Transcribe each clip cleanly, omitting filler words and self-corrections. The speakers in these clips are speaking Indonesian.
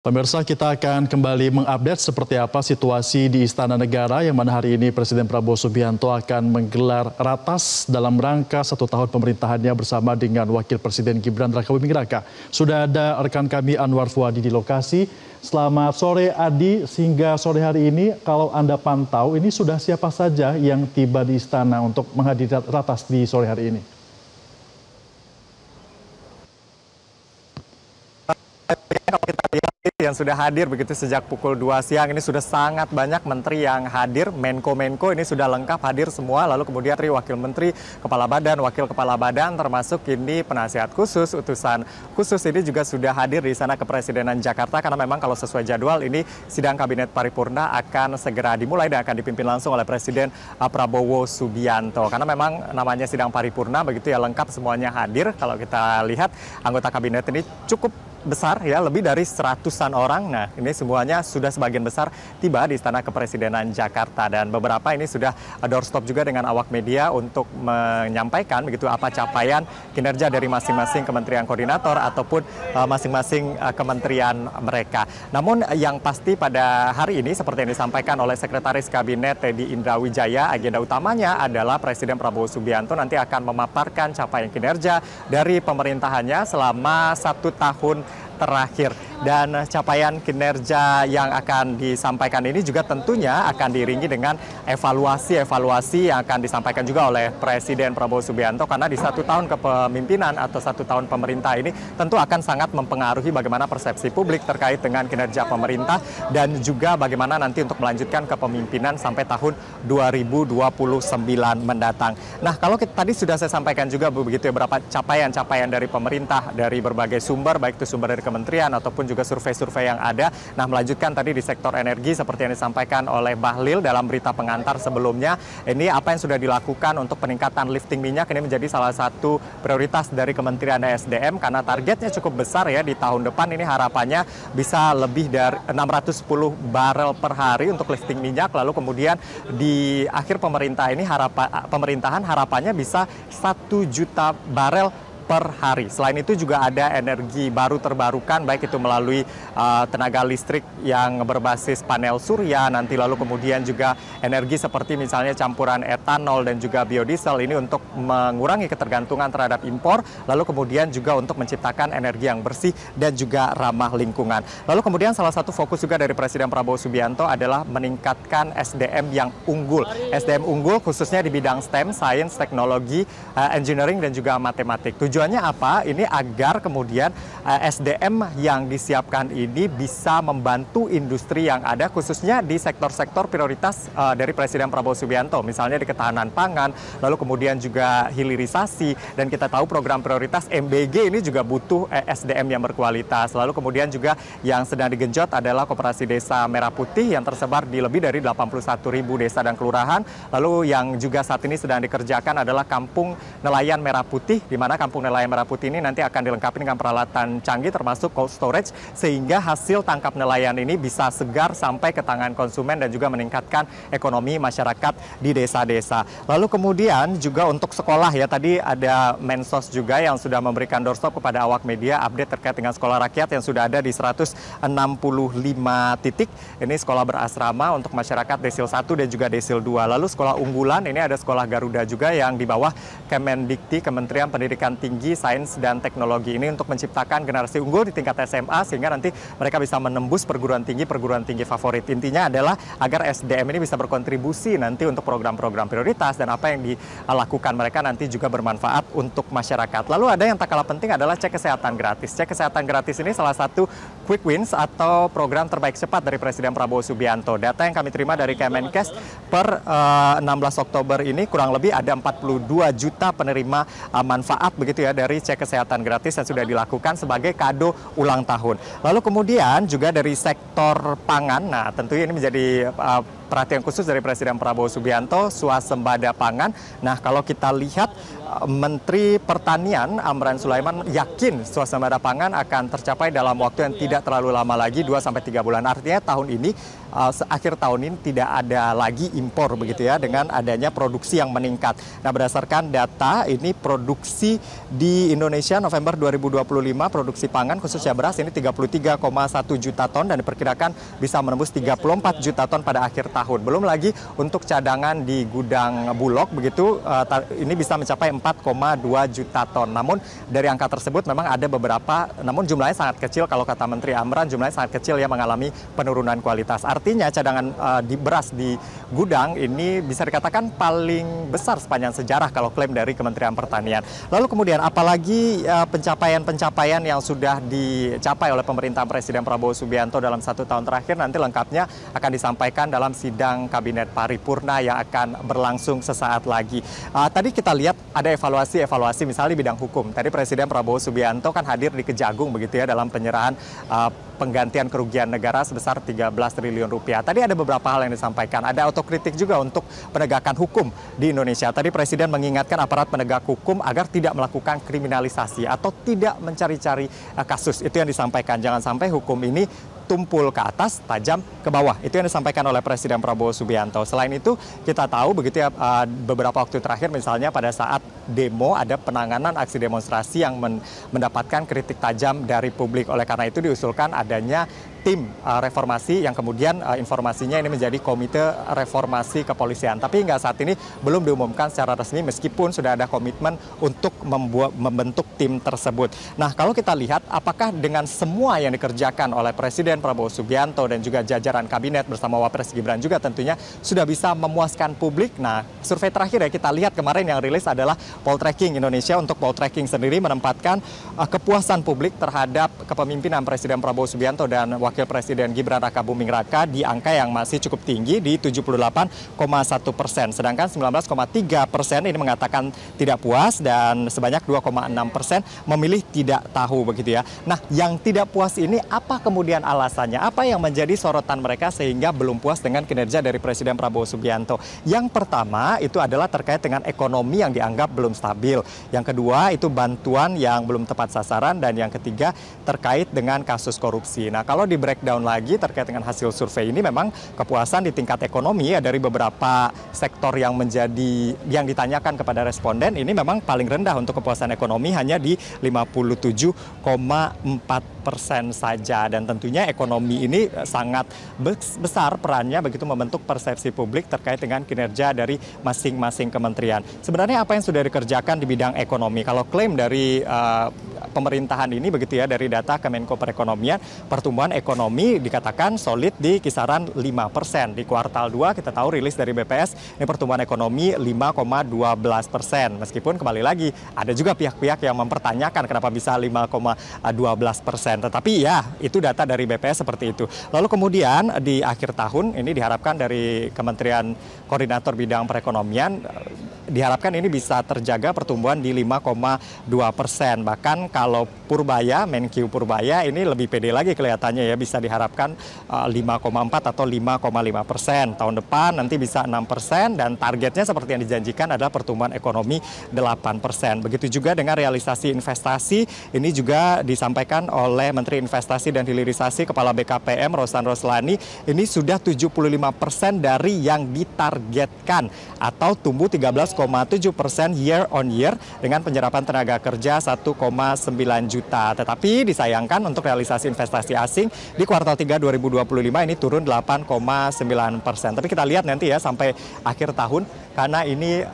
Pemirsa, kita akan kembali mengupdate seperti apa situasi di Istana Negara yang mana hari ini Presiden Prabowo Subianto akan menggelar ratas dalam rangka 1 tahun pemerintahannya bersama dengan Wakil Presiden Gibran Rakabuming Raka. Sudah ada rekan kami Anwar Fuadi di lokasi. Selamat sore Adi, sehingga sore hari ini kalau Anda pantau ini sudah siapa saja yang tiba di Istana untuk menghadiri ratas di sore hari ini? Kalau kita lihat yang sudah hadir begitu sejak pukul 2 siang ini sudah sangat banyak menteri yang hadir, Menko-Menko ini sudah lengkap hadir semua, lalu kemudian wakil menteri, kepala badan, wakil kepala badan termasuk ini penasihat khusus, utusan khusus ini juga sudah hadir di sana Kepresidenan Jakarta karena memang kalau sesuai jadwal ini sidang kabinet paripurna akan segera dimulai dan akan dipimpin langsung oleh Presiden Prabowo Subianto. Karena memang namanya sidang paripurna begitu ya, lengkap semuanya hadir. Kalau kita lihat anggota kabinet ini cukup besar ya, lebih dari 100-an orang. Nah, ini semuanya sudah sebagian besar tiba di Istana Kepresidenan Jakarta dan beberapa ini sudah doorstop juga dengan awak media untuk menyampaikan begitu apa capaian kinerja dari masing-masing kementerian koordinator ataupun masing-masing kementerian mereka. Namun yang pasti pada hari ini seperti yang disampaikan oleh Sekretaris Kabinet Teddy Indrawijaya, agenda utamanya adalah Presiden Prabowo Subianto nanti akan memaparkan capaian kinerja dari pemerintahannya selama 1 tahun terakhir. Dan capaian kinerja yang akan disampaikan ini juga tentunya akan diiringi dengan evaluasi yang akan disampaikan juga oleh Presiden Prabowo Subianto karena di 1 tahun kepemimpinan atau 1 tahun pemerintah ini tentu akan sangat mempengaruhi bagaimana persepsi publik terkait dengan kinerja pemerintah dan juga bagaimana nanti untuk melanjutkan kepemimpinan sampai tahun 2029 mendatang. Nah, kalau tadi sudah saya sampaikan juga begitu ya, beberapa capaian dari pemerintah dari berbagai sumber, baik itu sumber dari kementerian ataupun juga survei-survei yang ada. Nah, melanjutkan tadi di sektor energi seperti yang disampaikan oleh Bahlil dalam berita pengantar sebelumnya, ini apa yang sudah dilakukan untuk peningkatan lifting minyak ini menjadi salah satu prioritas dari Kementerian ESDM karena targetnya cukup besar ya, di tahun depan ini harapannya bisa lebih dari 610 barel per hari untuk lifting minyak, lalu kemudian di akhir pemerintahan harapannya bisa 1 juta barel per hari. Selain itu juga ada energi baru terbarukan, baik itu melalui tenaga listrik yang berbasis panel surya, nanti lalu kemudian juga energi seperti misalnya campuran etanol dan juga biodiesel ini untuk mengurangi ketergantungan terhadap impor, lalu kemudian juga untuk menciptakan energi yang bersih dan juga ramah lingkungan. Lalu kemudian salah satu fokus juga dari Presiden Prabowo Subianto adalah meningkatkan SDM yang unggul. SDM unggul khususnya di bidang STEM, sains, teknologi, engineering dan juga matematik. Tujuannya apa? Ini agar kemudian SDM yang disiapkan ini bisa membantu industri yang ada khususnya di sektor-sektor prioritas dari Presiden Prabowo Subianto, misalnya di ketahanan pangan, lalu kemudian juga hilirisasi, dan kita tahu program prioritas MBG ini juga butuh SDM yang berkualitas. Lalu kemudian juga yang sedang digenjot adalah Koperasi Desa Merah Putih yang tersebar di lebih dari 81.000 desa dan kelurahan. Lalu yang juga saat ini sedang dikerjakan adalah Kampung Nelayan Merah Putih, di mana Kampung Nelayan Merah Putih ini nanti akan dilengkapi dengan peralatan canggih termasuk cold storage sehingga hasil tangkap nelayan ini bisa segar sampai ke tangan konsumen dan juga meningkatkan ekonomi masyarakat di desa-desa. Lalu kemudian juga untuk sekolah ya, tadi ada Mensos juga yang sudah memberikan doorstop kepada awak media update terkait dengan sekolah rakyat yang sudah ada di 165 titik. Ini sekolah berasrama untuk masyarakat Desil 1 dan juga Desil 2. Lalu sekolah unggulan ini ada sekolah Garuda juga yang di bawah Kemendikti, Kementerian Pendidikan Tinggi, Sains dan Teknologi ini untuk menciptakan generasi unggul di tingkat SMA sehingga nanti mereka bisa menembus perguruan tinggi favorit. Intinya adalah agar SDM ini bisa berkontribusi nanti untuk program-program prioritas dan apa yang dilakukan mereka nanti juga bermanfaat untuk masyarakat. Lalu ada yang tak kalah penting adalah cek kesehatan gratis. Cek kesehatan gratis ini salah satu quick wins atau program terbaik cepat dari Presiden Prabowo Subianto. Data yang kami terima dari Kemenkes per 16 Oktober ini kurang lebih ada 42 juta penerima manfaat begitu ya dari cek kesehatan gratis yang sudah dilakukan sebagai kado ulang tahun. Lalu kemudian juga dari sektor pangan, nah tentunya ini menjadi perhatian khusus dari Presiden Prabowo Subianto, swasembada pangan. Nah, kalau kita lihat Menteri Pertanian Amran Sulaiman yakin swasembada pangan akan tercapai dalam waktu yang tidak terlalu lama lagi, 2-3 bulan. Artinya tahun ini, akhir tahun ini tidak ada lagi impor begitu ya, dengan adanya produksi yang meningkat. Nah, berdasarkan data ini produksi di Indonesia November 2025, produksi pangan khususnya beras ini 33,1 juta ton dan diperkirakan bisa menembus 34 juta ton pada akhir tahun. Belum lagi untuk cadangan di gudang Bulog begitu, ini bisa mencapai 4,2 juta ton. Namun dari angka tersebut memang ada beberapa, namun jumlahnya sangat kecil. Kalau kata Menteri Amran, jumlahnya sangat kecil yang mengalami penurunan kualitas. Artinya cadangan di beras di gudang ini bisa dikatakan paling besar sepanjang sejarah kalau klaim dari Kementerian Pertanian. Lalu kemudian apalagi pencapaian-pencapaian yang sudah dicapai oleh pemerintahan Presiden Prabowo Subianto dalam 1 tahun terakhir, nanti lengkapnya akan disampaikan dalam sidang Kabinet Paripurna yang akan berlangsung sesaat lagi. Tadi kita lihat ada evaluasi misalnya di bidang hukum. Tadi Presiden Prabowo Subianto kan hadir di Kejagung begitu ya, dalam penyerahan penggantian kerugian negara sebesar 13 triliun rupiah. Tadi ada beberapa hal yang disampaikan. Ada otokritik juga untuk penegakan hukum di Indonesia. Tadi Presiden mengingatkan aparat penegak hukum agar tidak melakukan kriminalisasi atau tidak mencari-cari kasus. Itu yang disampaikan. Jangan sampai hukum ini tumpul ke atas, tajam ke bawah. Itu yang disampaikan oleh Presiden Prabowo Subianto. Selain itu, kita tahu begitu ya, beberapa waktu terakhir misalnya pada saat demo ada penanganan aksi demonstrasi yang mendapatkan kritik tajam dari publik. Oleh karena itu diusulkan adanya tim reformasi yang kemudian informasinya ini menjadi Komite Reformasi Kepolisian. Tapi hingga saat ini belum diumumkan secara resmi meskipun sudah ada komitmen untuk membentuk tim tersebut. Nah, kalau kita lihat apakah dengan semua yang dikerjakan oleh Presiden Prabowo Subianto dan juga jajaran kabinet bersama Wapres Gibran juga tentunya sudah bisa memuaskan publik. Nah, survei terakhir ya kita lihat kemarin yang rilis adalah Poltreking Indonesia. Untuk Poltreking sendiri menempatkan kepuasan publik terhadap kepemimpinan Presiden Prabowo Subianto dan Wakil Presiden Gibran Raka Buming Raka di angka yang masih cukup tinggi di 78,1%. Sedangkan 19,3% ini mengatakan tidak puas dan sebanyak 2,6% memilih tidak tahu begitu ya. Nah, yang tidak puas ini apa kemudian alasannya? Apa yang menjadi sorotan mereka sehingga belum puas dengan kinerja dari Presiden Prabowo Subianto? Yang pertama itu adalah terkait dengan ekonomi yang dianggap belum stabil. Yang kedua itu bantuan yang belum tepat sasaran dan yang ketiga terkait dengan kasus korupsi. Nah, kalau di breakdown lagi terkait dengan hasil survei ini memang kepuasan di tingkat ekonomi ya dari beberapa sektor yang ditanyakan kepada responden ini memang paling rendah untuk kepuasan ekonomi hanya di 57,4% saja, dan tentunya ekonomi ini sangat besar perannya begitu membentuk persepsi publik terkait dengan kinerja dari masing-masing kementerian. Sebenarnya apa yang sudah dikerjakan di bidang ekonomi? Kalau klaim dari pemerintahan ini begitu ya, dari data Kemenko Perekonomian, pertumbuhan ekonomi dikatakan solid di kisaran 5%. Di kuartal 2 kita tahu rilis dari BPS ini pertumbuhan ekonomi 5,12%. Meskipun kembali lagi ada juga pihak-pihak yang mempertanyakan kenapa bisa 5,12%. Tetapi ya itu data dari BPS seperti itu. Lalu kemudian di akhir tahun ini diharapkan dari Kementerian Koordinator Bidang Perekonomian diharapkan ini bisa terjaga pertumbuhan di 5,2%. Bahkan kalau Purbaya, Menkyu Purbaya ini lebih pede lagi kelihatannya ya, bisa diharapkan 5,4 atau 5,5%. Tahun depan nanti bisa 6% dan targetnya seperti yang dijanjikan adalah pertumbuhan ekonomi 8%. Begitu juga dengan realisasi investasi, ini juga disampaikan oleh Menteri Investasi dan Hilirisasi Kepala BKPM Rosan Roslani, ini sudah 75% dari yang ditargetkan atau tumbuh 13,7% year on year dengan penyerapan tenaga kerja 1,9 juta. Tetapi disayangkan untuk realisasi investasi asing di kuartal 3 2025 ini turun 8,9%. Tapi kita lihat nanti ya sampai akhir tahun karena ini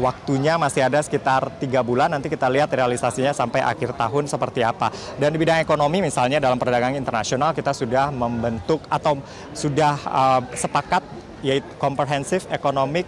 waktunya masih ada sekitar 3 bulan. Nanti kita lihat realisasinya sampai akhir tahun seperti apa. Dan di bidang ekonomi misalnya dalam perdagangan internasional kita sudah membentuk atau sudah sepakat yaitu Comprehensive Economic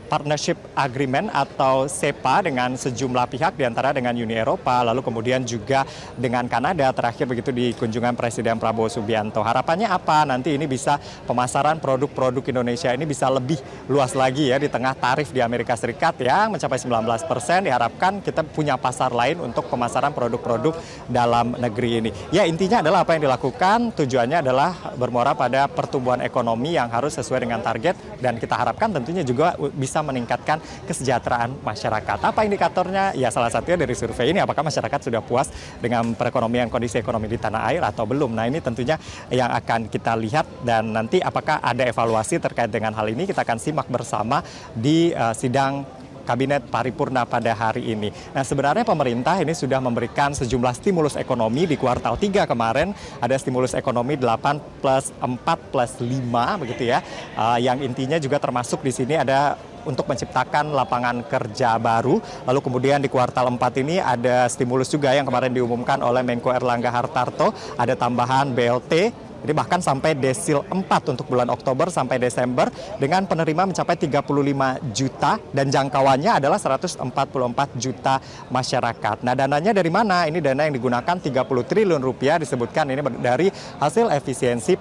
partnership agreement atau SEPA dengan sejumlah pihak, diantara dengan Uni Eropa, lalu kemudian juga dengan Kanada, terakhir begitu di kunjungan Presiden Prabowo Subianto. Harapannya apa? Nanti ini bisa pemasaran produk-produk Indonesia ini bisa lebih luas lagi ya di tengah tarif di Amerika Serikat yang mencapai 19%. Diharapkan kita punya pasar lain untuk pemasaran produk-produk dalam negeri ini. Ya, intinya adalah apa yang dilakukan tujuannya adalah bermuara pada pertumbuhan ekonomi yang harus sesuai dengan target, dan kita harapkan tentunya juga bisa meningkatkan kesejahteraan masyarakat. Apa indikatornya? Ya, salah satunya dari survei ini, apakah masyarakat sudah puas dengan perekonomian, kondisi ekonomi di tanah air atau belum. Nah, ini tentunya yang akan kita lihat, dan nanti apakah ada evaluasi terkait dengan hal ini kita akan simak bersama di sidang Kabinet Paripurna pada hari ini. Nah, sebenarnya pemerintah ini sudah memberikan sejumlah stimulus ekonomi di kuartal 3 kemarin. Ada stimulus ekonomi 8 plus 4 plus 5 begitu ya. Yang intinya juga termasuk di sini ada untuk menciptakan lapangan kerja baru. Lalu kemudian di kuartal 4 ini ada stimulus juga yang kemarin diumumkan oleh Menko Erlangga Hartarto. Ada tambahan BLT. Jadi bahkan sampai desil 4 untuk bulan Oktober sampai Desember dengan penerima mencapai 35 juta dan jangkauannya adalah 144 juta masyarakat. Nah, dananya dari mana? Ini dana yang digunakan 30 triliun rupiah, disebutkan ini dari hasil efisiensi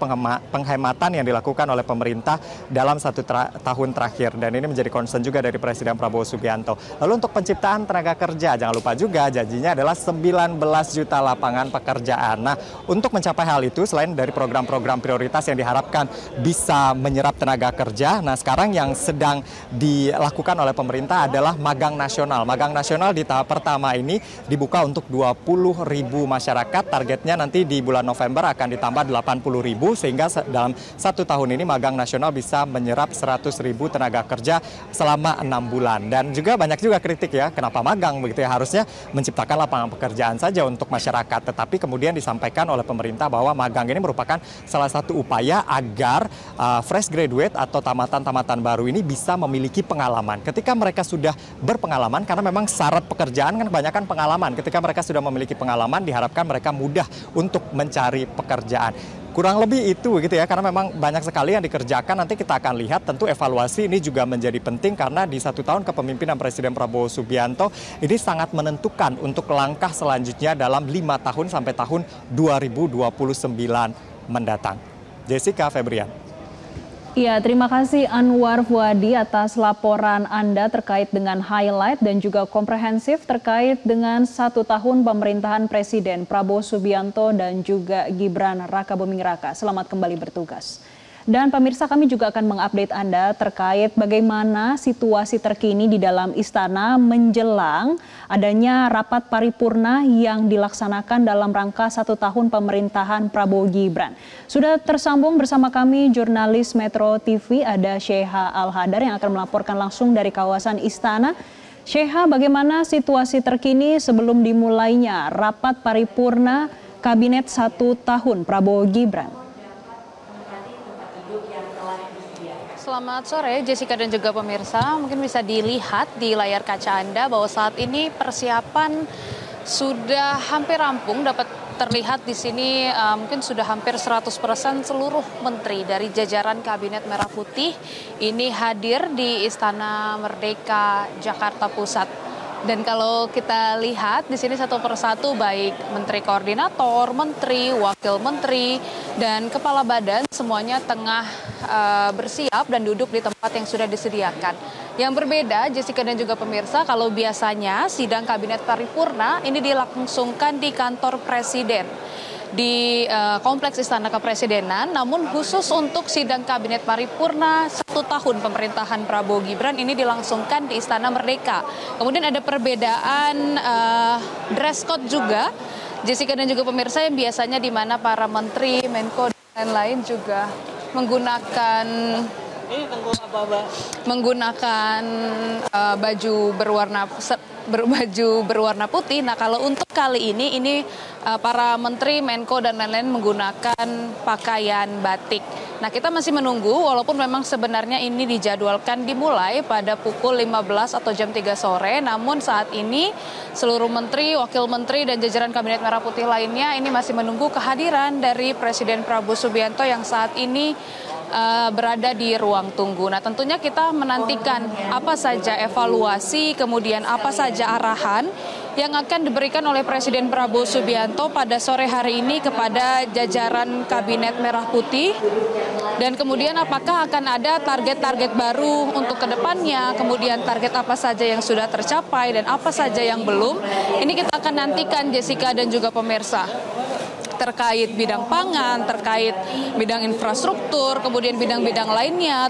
penghematan yang dilakukan oleh pemerintah dalam 1 tahun terakhir. Dan ini menjadi concern juga dari Presiden Prabowo Subianto. Lalu untuk penciptaan tenaga kerja, jangan lupa juga janjinya adalah 19 juta lapangan pekerjaan. Nah, untuk mencapai hal itu selain dari program-program prioritas yang diharapkan bisa menyerap tenaga kerja. Nah, sekarang yang sedang dilakukan oleh pemerintah adalah magang nasional. Magang nasional di tahap pertama ini dibuka untuk 20.000 masyarakat. Targetnya nanti di bulan November akan ditambah 80.000 sehingga dalam 1 tahun ini magang nasional bisa menyerap 100.000 tenaga kerja selama 6 bulan. Dan juga banyak juga kritik ya, kenapa magang begitu ya, harusnya menciptakan lapangan pekerjaan saja untuk masyarakat. Tetapi kemudian disampaikan oleh pemerintah bahwa magang ini merupakan salah satu upaya agar fresh graduate atau tamatan-tamatan baru ini bisa memiliki pengalaman. Ketika mereka sudah berpengalaman, karena memang syarat pekerjaan kan kebanyakan pengalaman. Ketika mereka sudah memiliki pengalaman, diharapkan mereka mudah untuk mencari pekerjaan. Kurang lebih itu gitu ya, karena memang banyak sekali yang dikerjakan. Nanti kita akan lihat, tentu evaluasi ini juga menjadi penting karena di 1 tahun kepemimpinan Presiden Prabowo Subianto ini sangat menentukan untuk langkah selanjutnya dalam 5 tahun sampai tahun 2029 mendatang. Jessica, Febrian. Iya, terima kasih Anwar Fuadi atas laporan Anda terkait dengan highlight dan juga komprehensif terkait dengan 1 tahun pemerintahan Presiden Prabowo Subianto dan juga Gibran Rakabuming Raka. Selamat kembali bertugas. Dan pemirsa, kami juga akan mengupdate Anda terkait bagaimana situasi terkini di dalam istana menjelang adanya rapat paripurna yang dilaksanakan dalam rangka 1 tahun pemerintahan Prabowo Gibran. Sudah tersambung bersama kami jurnalis Metro TV, ada Sheha Al-Hadar yang akan melaporkan langsung dari kawasan istana. Sheha, bagaimana situasi terkini sebelum dimulainya rapat paripurna Kabinet 1 tahun Prabowo Gibran? Selamat sore Jessica dan juga pemirsa. Mungkin bisa dilihat di layar kaca Anda bahwa saat ini persiapan sudah hampir rampung. Dapat terlihat di sini mungkin sudah hampir 100% seluruh menteri dari jajaran Kabinet Merah Putih ini hadir di Istana Merdeka Jakarta Pusat. Dan kalau kita lihat di sini satu persatu baik menteri koordinator, menteri, wakil menteri, dan kepala badan semuanya tengah bersiap dan duduk di tempat yang sudah disediakan. Yang berbeda, Jessica dan juga pemirsa, kalau biasanya sidang Kabinet Paripurna ini dilangsungkan di kantor Presiden di Kompleks Istana Kepresidenan, namun khusus untuk sidang Kabinet Paripurna 1 tahun pemerintahan Prabowo Gibran ini dilangsungkan di Istana Merdeka. Kemudian ada perbedaan dress code juga, Jessica dan juga pemirsa, yang biasanya di mana para menteri, Menko dan lain-lain juga menggunakan baju berwarna putih. Nah, kalau untuk kali ini para menteri, Menko dan lain-lain menggunakan pakaian batik. Nah, kita masih menunggu walaupun memang sebenarnya ini dijadwalkan dimulai pada pukul 15 atau jam 3 sore. Namun saat ini seluruh menteri, wakil menteri dan jajaran Kabinet Merah Putih lainnya ini masih menunggu kehadiran dari Presiden Prabowo Subianto yang saat ini berada di ruang tunggu. Nah, tentunya kita menantikan apa saja evaluasi, kemudian apa saja arahan yang akan diberikan oleh Presiden Prabowo Subianto pada sore hari ini kepada jajaran Kabinet Merah Putih. Dan kemudian apakah akan ada target-target baru untuk kedepannya, kemudian target apa saja yang sudah tercapai dan apa saja yang belum. Ini kita akan nantikan, Jessica dan juga pemirsa, terkait bidang pangan, terkait bidang infrastruktur, kemudian bidang-bidang lainnya,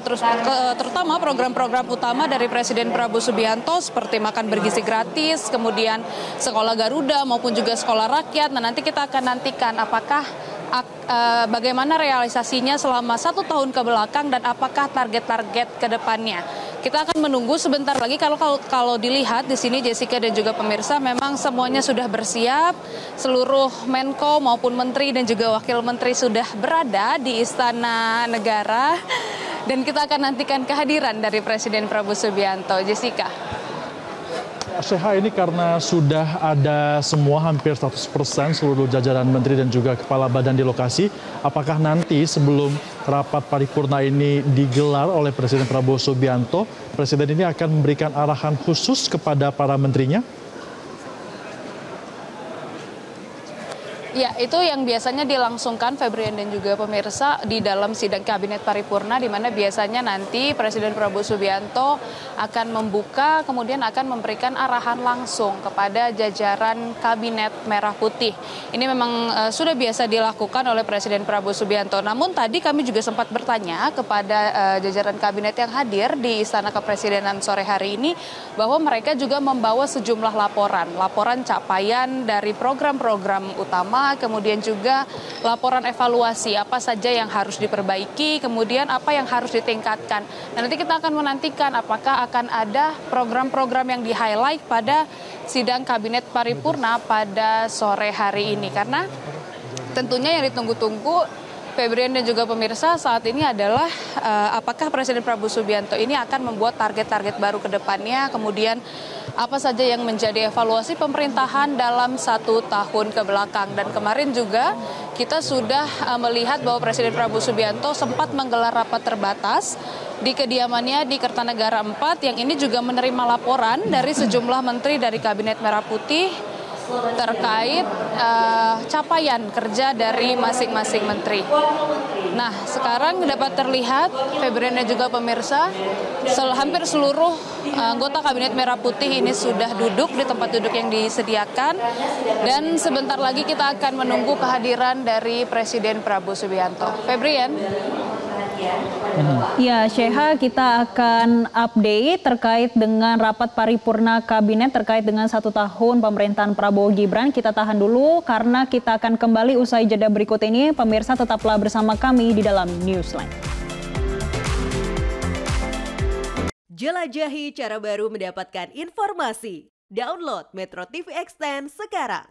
terutama program-program utama dari Presiden Prabowo Subianto seperti makan bergizi gratis, kemudian sekolah Garuda maupun juga sekolah rakyat. Nah, nanti kita akan nantikan apakah bagaimana realisasinya selama 1 tahun ke belakang dan apakah target-target ke depannya. Kita akan menunggu sebentar lagi. Kalau dilihat di sini, Jessica dan juga pemirsa, memang semuanya sudah bersiap. Seluruh Menko maupun Menteri dan juga Wakil Menteri sudah berada di Istana Negara. Dan kita akan nantikan kehadiran dari Presiden Prabowo Subianto. Jessica. Syekha, ini karena sudah ada semua hampir 100% seluruh jajaran menteri dan juga kepala badan di lokasi, apakah nanti sebelum rapat paripurna ini digelar oleh Presiden Prabowo Subianto, Presiden ini akan memberikan arahan khusus kepada para menterinya? Ya, itu yang biasanya dilangsungkan, Febrian dan juga pemirsa, di dalam sidang Kabinet Paripurna, di mana biasanya nanti Presiden Prabowo Subianto akan membuka, kemudian akan memberikan arahan langsung kepada jajaran Kabinet Merah Putih. Ini memang sudah biasa dilakukan oleh Presiden Prabowo Subianto. Namun tadi kami juga sempat bertanya kepada jajaran Kabinet yang hadir di Istana Kepresidenan sore hari ini, bahwa mereka juga membawa sejumlah laporan capaian dari program-program utama, kemudian juga laporan evaluasi apa saja yang harus diperbaiki, kemudian apa yang harus ditingkatkan. Dan nanti kita akan menantikan apakah akan ada program-program yang di-highlight pada sidang Kabinet Paripurna pada sore hari ini. Karena tentunya yang ditunggu-tunggu, Febrian dan juga pemirsa, saat ini adalah apakah Presiden Prabowo Subianto ini akan membuat target-target baru ke depannya, kemudian apa saja yang menjadi evaluasi pemerintahan dalam 1 tahun ke belakang. Dan kemarin juga kita sudah melihat bahwa Presiden Prabowo Subianto sempat menggelar rapat terbatas di kediamannya di Kertanegara 4, yang ini juga menerima laporan dari sejumlah menteri dari Kabinet Merah Putih terkait capaian kerja dari masing-masing menteri. Nah, sekarang dapat terlihat, Febrian dan juga pemirsa, hampir seluruh anggota Kabinet Merah Putih ini sudah duduk di tempat duduk yang disediakan, dan sebentar lagi kita akan menunggu kehadiran dari Presiden Prabowo Subianto. Febrian. Ya, Syekha, kita akan update terkait dengan rapat paripurna kabinet terkait dengan 1 tahun pemerintahan Prabowo Gibran. Kita tahan dulu karena kita akan kembali usai jeda berikut ini. Pemirsa, tetaplah bersama kami di dalam Newsline. Jelajahi cara baru mendapatkan informasi. Download Metro TV Extend sekarang.